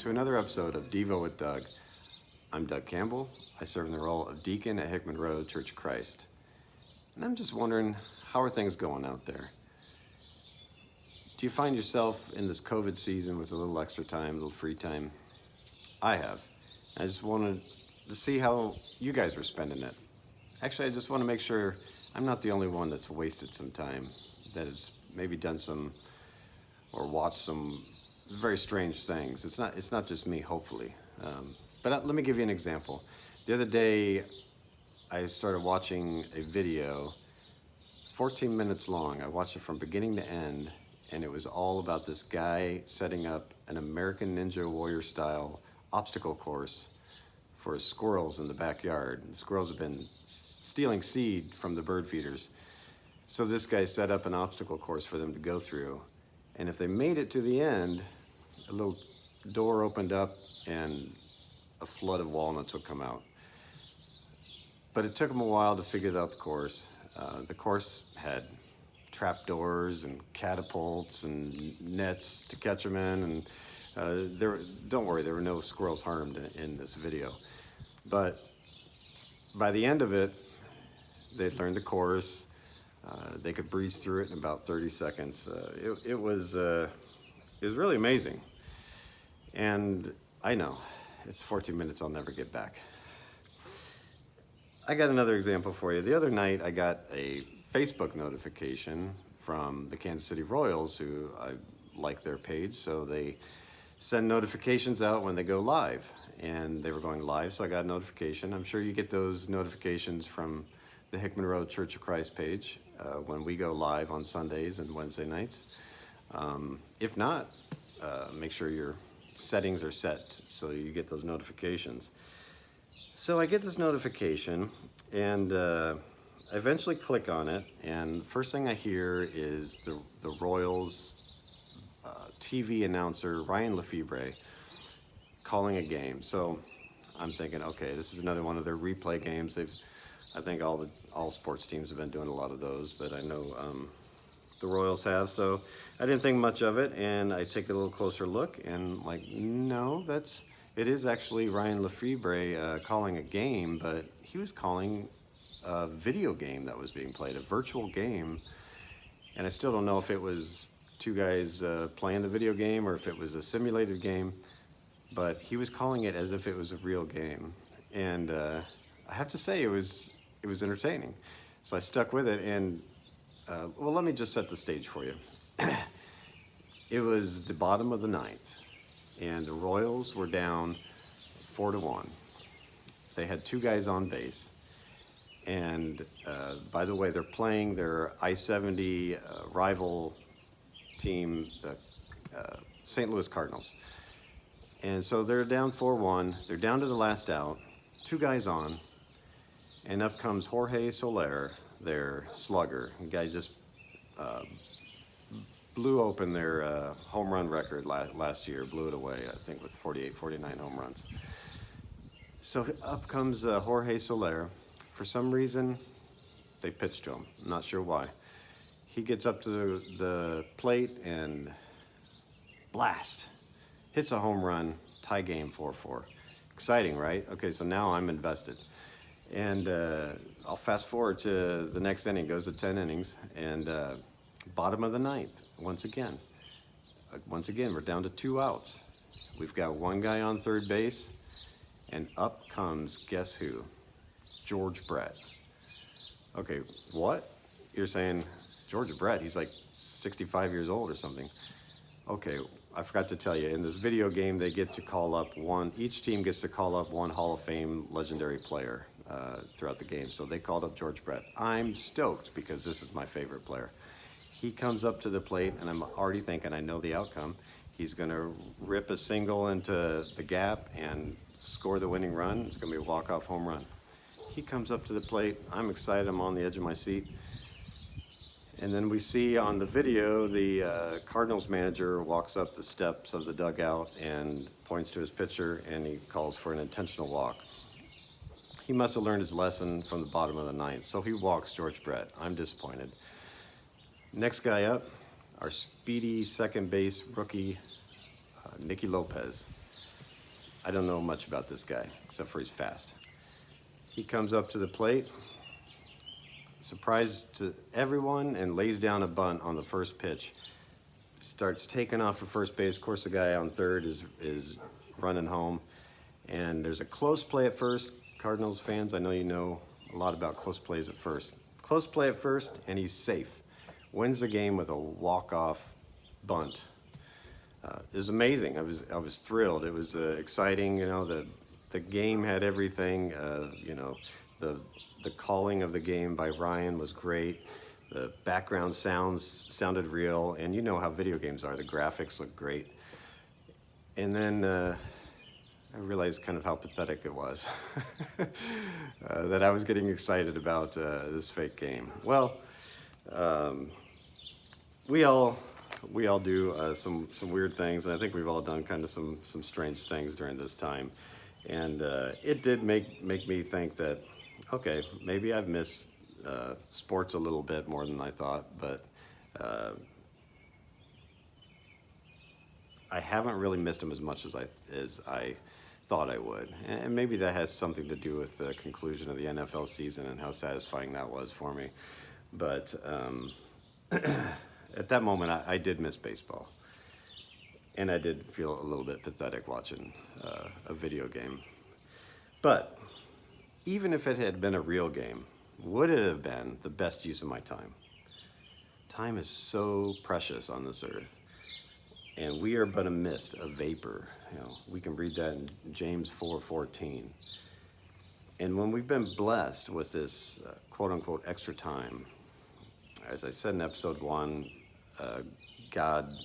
to another episode of Devo with Doug. I'm Doug Campbell. I serve in the role of deacon at Hickman Road Church of Christ. And I'm just wondering, how are things going out there? Do you find yourself in this COVID season with a little extra time, a little free time? I have. I just wanted to see how you guys were spending it. Actually, I just want to make sure I'm not the only one that's wasted some time, that has maybe done some or watched some very strange things. It's not just me, hopefully. But let me give you an example. The other day, I started watching a video, 14 minutes long. I watched it from beginning to end, and it was all about this guy setting up an American Ninja Warrior style obstacle course for his squirrels in the backyard. The squirrels have been stealing seed from the bird feeders. So this guy set up an obstacle course for them to go through. And if they made it to the end, a little door opened up and a flood of walnuts would come out. But it took them a while to figure out the course. The course had trapdoors and catapults and nets to catch them in. And don't worry, there were no squirrels harmed in this video. But by the end of it, they'd learned the course. They could breeze through it in about 30 seconds. It was really amazing. And I know, it's 14 minutes I'll never get back. I got another example for you. The other night I got a Facebook notification from the Kansas City Royals, who I like their page, so they send notifications out when they go live. And they were going live, so I got a notification. I'm sure you get those notifications from the Hickman Road Church of Christ page when we go live on Sundays and Wednesday nights. If not, make sure your settings are set so you get those notifications. So I get this notification, and I eventually click on it, and first thing I hear is the Royals TV announcer Ryan Lefebvre calling a game. So I'm thinking, okay, this is another one of their replay games. I think all sports teams have been doing a lot of those, but I know the Royals have, so I didn't think much of it, and I take a little closer look, and like, no, it is actually Ryan Lefebvre calling a game, but he was calling a video game that was being played, a virtual game, and I still don't know if it was two guys playing the video game or if it was a simulated game, but he was calling it as if it was a real game, and I have to say it was entertaining. So I stuck with it, and well, let me just set the stage for you. It was the bottom of the ninth, and the Royals were down 4-1. They had two guys on base, and by the way, they're playing their I-70 rival team, the St. Louis Cardinals. And so they're down 4-1. They're down to the last out, two guys on, and up comes Jorge Soler, their slugger. The guy just blew open their home run record last year, blew it away, I think, with 48, 49 home runs. So up comes Jorge Soler. For some reason, they pitched to him. I'm not sure why. He gets up to the plate and blast. Hits a home run, tie game 4-4. Exciting, right? Okay, so now I'm invested. And I'll fast forward to the next inning. It goes to 10 innings, and bottom of the ninth, once again, we're down to 2 outs. We've got one guy on third base, and up comes, guess who? George Brett. Okay, what? You're saying, George Brett, he's like 65 years old or something. Okay, I forgot to tell you, in this video game, they get to call up each team gets to call up one Hall of Fame legendary player throughout the game. So they called up George Brett. I'm stoked because this is my favorite player. He comes up to the plate, and I'm already thinking, I know the outcome. He's gonna rip a single into the gap and score the winning run. It's gonna be a walk-off home run. He comes up to the plate. I'm excited, I'm on the edge of my seat. And then we see on the video, the Cardinals manager walks up the steps of the dugout and points to his pitcher, and he calls for an intentional walk. He must have learned his lesson from the bottom of the ninth, so he walks George Brett. I'm disappointed. Next guy up, our speedy second base rookie, Nicky Lopez. I don't know much about this guy, except for he's fast. He comes up to the plate, surprise to everyone, and lays down a bunt on the first pitch. Starts taking off for first base. Of course, the guy on third is running home. And there's a close play at first. Cardinals fans, I know you know a lot about close plays at first. Close play at first, and he's safe. Wins the game with a walk-off bunt. It was amazing. I was thrilled. It was exciting. You know, the game had everything. You know, the calling of the game by Ryan was great. The background sounds sounded real, and you know how video games are. The graphics look great. And then I realized kind of how pathetic it was that I was getting excited about this fake game. Well, we all do some weird things, and I think we've all done kind of some strange things during this time. And it did make me think that, okay, maybe I've missed sports a little bit more than I thought, but I haven't really missed them as much as I thought I would. And maybe that has something to do with the conclusion of the NFL season and how satisfying that was for me. But at that moment, I did miss baseball. And I did feel a little bit pathetic watching a video game. But even if it had been a real game, would it have been the best use of my time? Time is so precious on this earth, and we are but a mist, a vapor. You know, we can read that in James 4:14. And when we've been blessed with this quote-unquote extra time, as I said in episode 1, God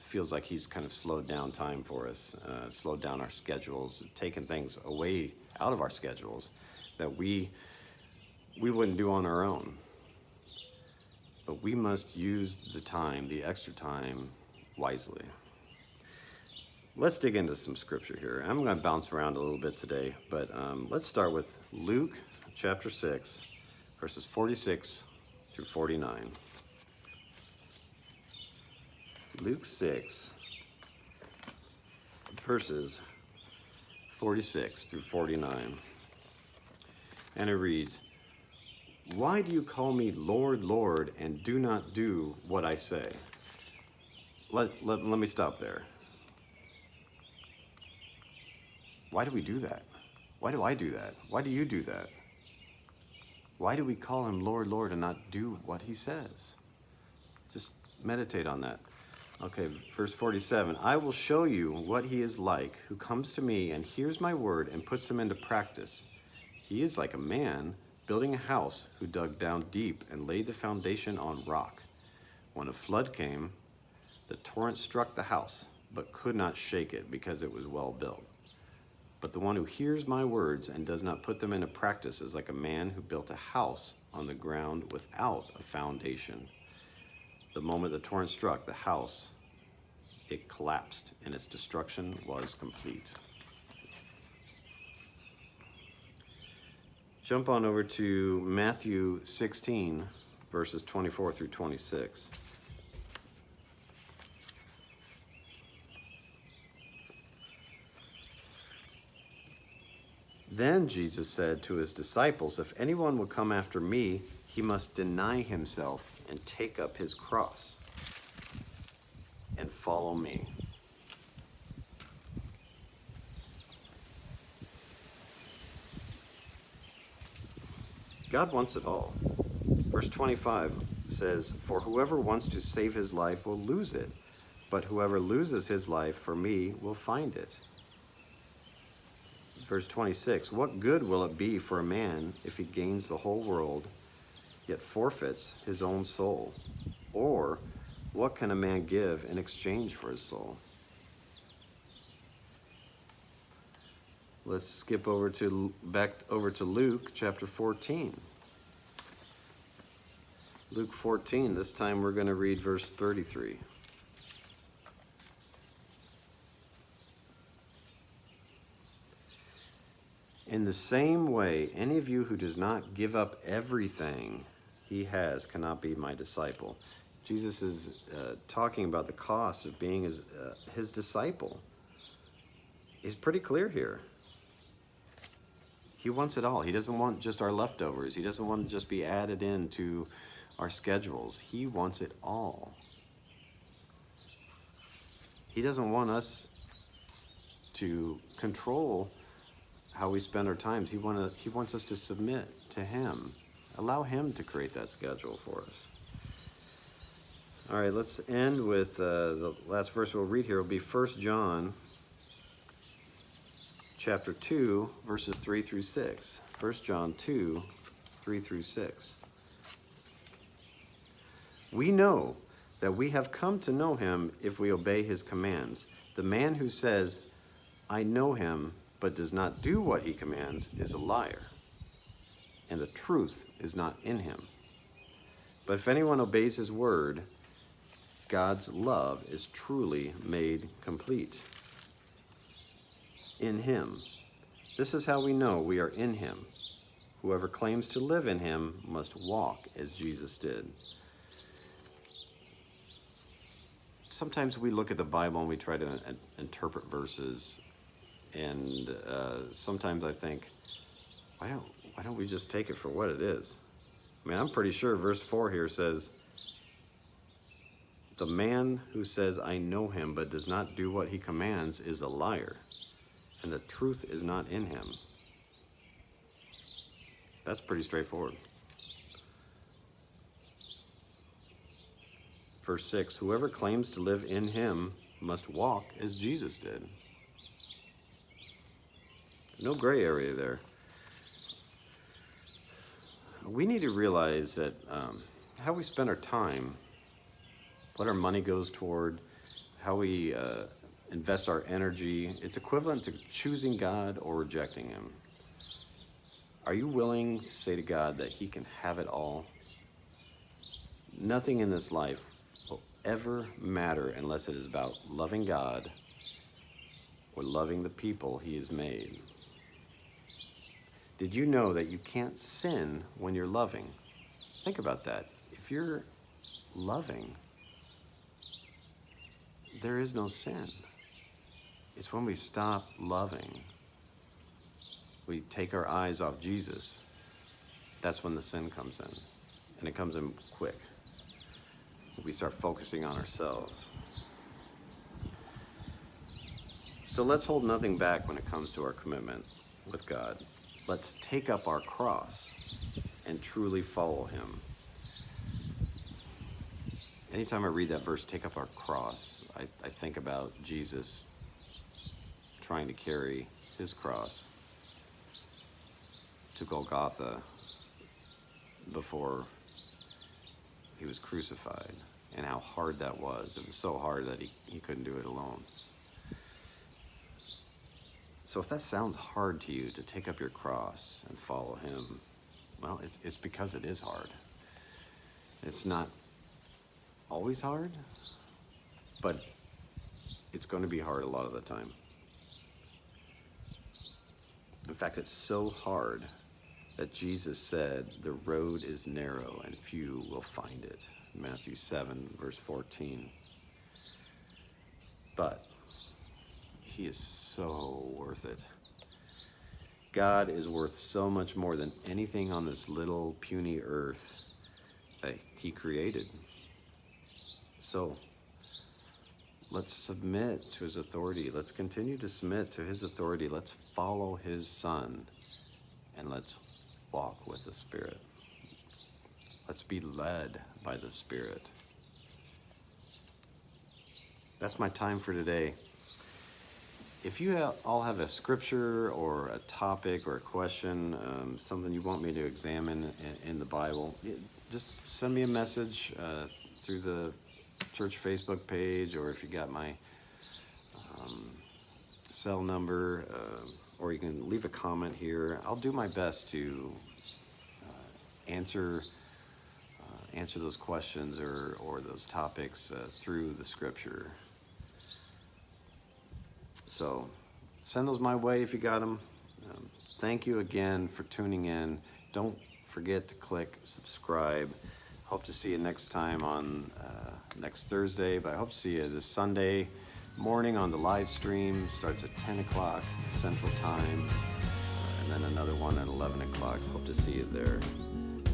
feels like he's kind of slowed down time for us, slowed down our schedules, taken things away out of our schedules that we wouldn't do on our own. But we must use the time, the extra time, wisely. Let's dig into some scripture here. I'm going to bounce around a little bit today, but let's start with Luke chapter 6, verses 46 through 49. Luke 6, verses 46 through 49. And it reads, "Why do you call me Lord, Lord, and do not do what I say?" Let me stop there. Why do we do that? Why do I do that? Why do you do that? Why do we call him Lord, Lord, and not do what he says? Just meditate on that. Okay, verse 47. "I will show you what he is like, who comes to me and hears my word and puts them into practice. He is like a man building a house who dug down deep and laid the foundation on rock. When a flood came, the torrent struck the house, but could not shake it because it was well built. But the one who hears my words and does not put them into practice is like a man who built a house on the ground without a foundation. The moment the torrent struck the house, it collapsed, and its destruction was complete." Jump on over to Matthew 16, verses 24 through 26. "Then Jesus said to his disciples, 'If anyone will come after me, he must deny himself and take up his cross and follow me.'" God wants it all. Verse 25 says, "For whoever wants to save his life will lose it, but whoever loses his life for me will find it." Verse 26, "What good will it be for a man if he gains the whole world, yet forfeits his own soul? Or what can a man give in exchange for his soul?" Let's skip back over to Luke chapter 14. Luke 14, this time we're going to read verse 33. "In the same way, any of you who does not give up everything he has cannot be my disciple." Jesus is talking about the cost of being his disciple. he's pretty clear here. He wants it all. He doesn't want just our leftovers. He doesn't want to just be added into our schedules. He wants it all. He doesn't want us to control how we spend our times. He wants us to submit to him. Allow him to create that schedule for us. All right, let's end with the last verse we'll read here will be 1 John chapter 2, verses 3 through 6. 1 John 2, 3 through 6. We know that we have come to know him if we obey his commands. The man who says, I know him, but does not do what he commands is a liar, and the truth is not in him. But if anyone obeys his word, God's love is truly made complete in him. This is how we know we are in him. Whoever claims to live in him must walk as Jesus did. Sometimes we look at the Bible and we try to interpret verses, and sometimes I think, why don't we just take it for what it is? I mean, I'm pretty sure verse 4 here says, the man who says, I know him, but does not do what he commands is a liar, and the truth is not in him. That's pretty straightforward. Verse 6, whoever claims to live in him must walk as Jesus did. No gray area there. We need to realize that how we spend our time, what our money goes toward, how we invest our energy, it's equivalent to choosing God or rejecting him. Are you willing to say to God that he can have it all? Nothing in this life will ever matter unless it is about loving God or loving the people he has made. Did you know that you can't sin when you're loving? Think about that. If you're loving, there is no sin. It's when we stop loving, we take our eyes off Jesus, that's when the sin comes in. And it comes in quick. We start focusing on ourselves. So let's hold nothing back when it comes to our commitment with God. Let's take up our cross and truly follow him. Anytime I read that verse, take up our cross, I think about Jesus trying to carry his cross to Golgotha before he was crucified, and how hard that was. It was so hard that he couldn't do it alone. So if that sounds hard to you, to take up your cross and follow him, well, it's because it is hard. It's not always hard, but it's going to be hard a lot of the time. In fact, it's so hard that Jesus said, the road is narrow and few will find it. Matthew 7, verse 14. But he is so worth it. God is worth so much more than anything on this little puny earth that he created. So let's submit to his authority. Let's continue to submit to his authority. Let's follow his son, and let's walk with the Spirit. Let's be led by the Spirit. That's my time for today. If you all have a scripture or a topic or a question, something you want me to examine in the Bible, just send me a message through the church Facebook page, or if you got my cell number, or you can leave a comment here. I'll do my best to answer those questions or those topics through the scripture. So send those my way if you got them. Thank you again for tuning in. Don't forget to click subscribe. Hope to see you next time on next Thursday, but I hope to see you this Sunday morning on the live stream. Starts at 10 o'clock Central Time, and then another one at 11 o'clock. So hope to see you there.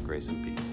Grace and peace.